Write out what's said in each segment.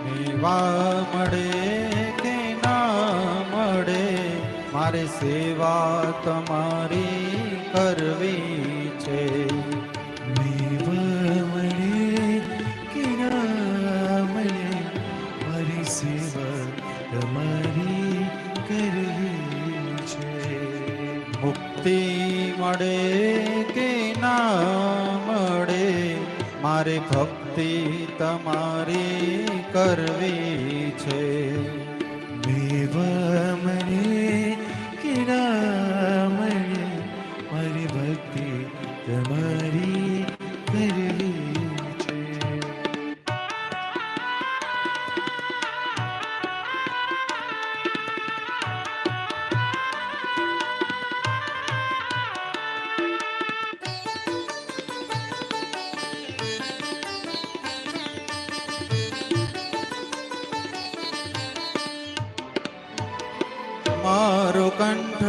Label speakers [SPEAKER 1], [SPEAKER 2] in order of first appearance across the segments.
[SPEAKER 1] મેવા મળે કે ના મળે, મારે સેવા તમારી કરવી છે.
[SPEAKER 2] મેવા મળે કે ના મળે, મારી સેવા તમારી કરવી છે.
[SPEAKER 1] મુક્તિ મળે કે ના મળે, મારે ભક્તિ તમારી કરવી છે.
[SPEAKER 2] મેવા મળે કે ના મળે, મારી ભક્તિ તમારી કરવી છે.
[SPEAKER 1] મારો કંઠ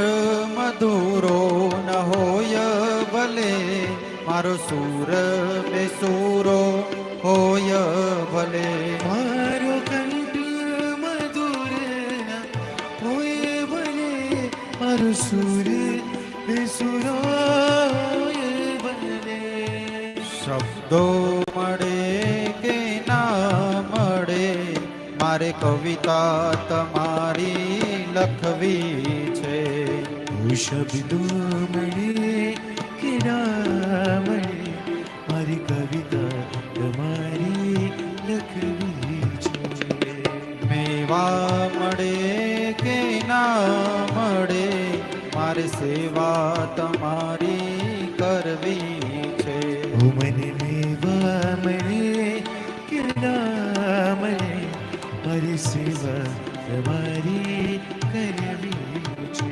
[SPEAKER 1] મધુરો ન હોય ભલે, મારો સૂર બેસુરો હોય ભલે.
[SPEAKER 2] મારો કંઠ મધુર હોય ભલે, મારો સુર બેસુરો ભલે.
[SPEAKER 1] શબ્દો મળે કે ના મળે, મારે કવિતા તમારી લખવી છે.
[SPEAKER 2] શબ્દો મળે કે ના મળે, મારી કવિતા તમારી લખવી છે.
[SPEAKER 1] મેવા મળે કે ના મળે, મારે સેવા તમારી કરવી છે.
[SPEAKER 2] મને મેવા મળે કે ના મળે, મારી સેવા તમારી કરવી છે.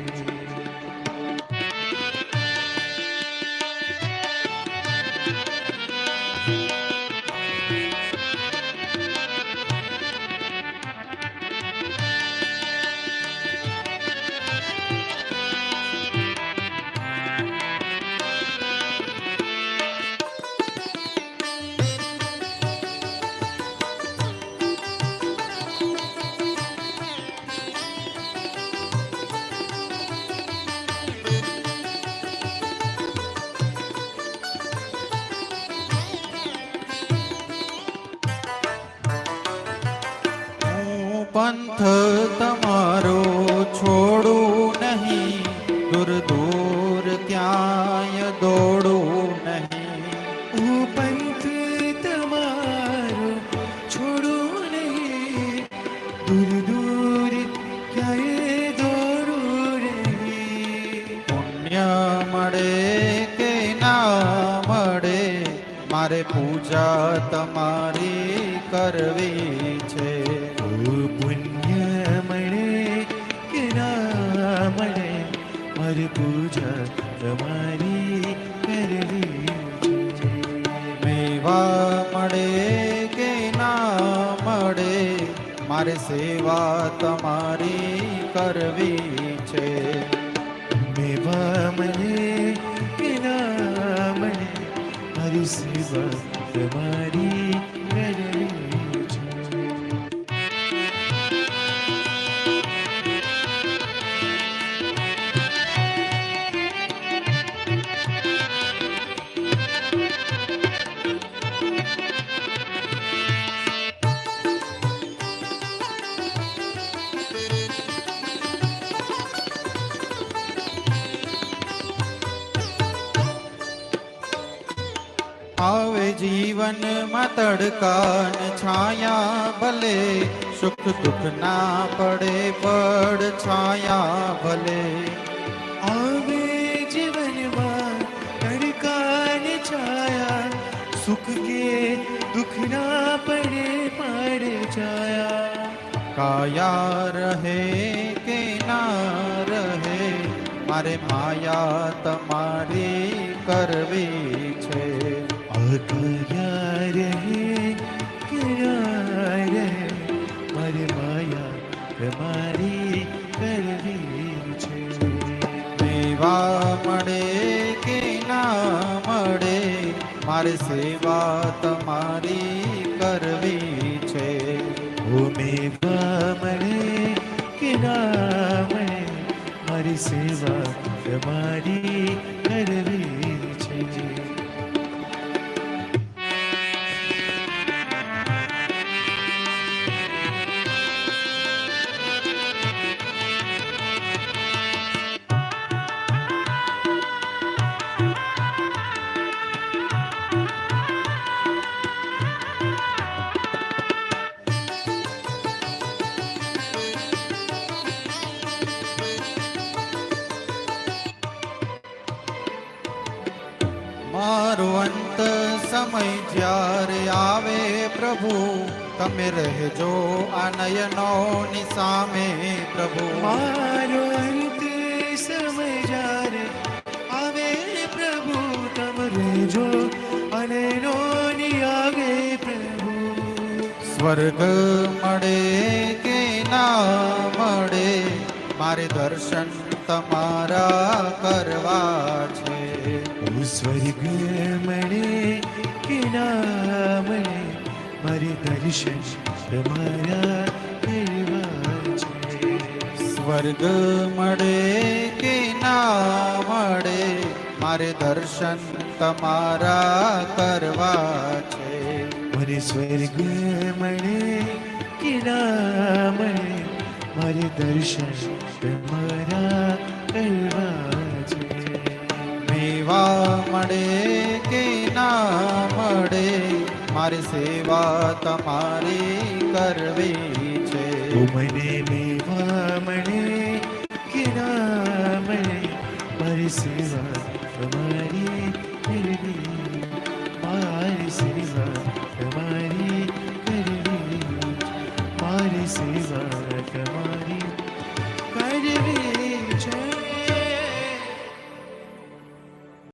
[SPEAKER 1] પંથ તમારો છોડું નહીં, દૂર દૂર ક્યાંય દોડું નહીં.
[SPEAKER 2] હું પંથ તમારો છોડું નહીં, દૂર દૂર ક્યાંય દોડું નહીં.
[SPEAKER 1] પુણ્ય મળે કે ના મળે, મારે પૂજા તમારી કરવી છે.
[SPEAKER 2] પુણ્ય મળે કે ના મળે, મારી પૂજા તમારી કરવી છે.
[SPEAKER 1] મેવા મળે કે ના મળે, મારે સેવા તમારી કરવી છે.
[SPEAKER 2] મેવા મળે કે ના મળે, મારી સેવા તમારી કરવી છે.
[SPEAKER 1] આવે જીવનમાં તડકા ને છાયા ભલે, સુખ દુઃખ ના પડે પડ છાયા ભલે.
[SPEAKER 2] આવે જીવનમાં તડકા ને છાયા, સુખ કે દુઃખ ના પડે પડે છાયા.
[SPEAKER 1] કાયા રહે કે ના રહે, મારે માયા તમારી કરવી છે.
[SPEAKER 2] કાયા રહે કે ના રહે, મારે માયા તમારી કરવી છે.
[SPEAKER 1] મેવા મળે કે ના મળે, મારે સેવા તમારી કરવી છે.
[SPEAKER 2] મેવા મળે કે ના મળે મારી સેવા તમારી કરવી છે.
[SPEAKER 1] મારો અંત સમય જ્યારે આવે પ્રભુ, તમે રહેજો આ નયનોની સામે પ્રભુ.
[SPEAKER 2] મારો અંત સમય જ્યારે આવે પ્રભુ, તમ રહેજો અને નોની આગે પ્રભુ.
[SPEAKER 1] સ્વર્ગ મળે કે ના મળે, મારે દર્શન તમારા કરવા છે.
[SPEAKER 2] સ્વર્ગ મળે કે ના મળે મારે દર્શન તમારા કરવા છે.
[SPEAKER 1] સ્વર્ગ મળે કે ના મળે, મારે દર્શન તમારા કરવા છે.
[SPEAKER 2] મને સ્વર્ગ મળે કે ના મળે મારે દર્શન તમારા કરવા છે.
[SPEAKER 1] મેવા મળે કે ના મળે, મારી સેવા તમારી કરવી છે.
[SPEAKER 2] મને મેવા મળે કે ના મળે મારી સેવા તમારી કરવી, મારી સેવા તમારી કરવી, મારી સેવા તમારી કરવી.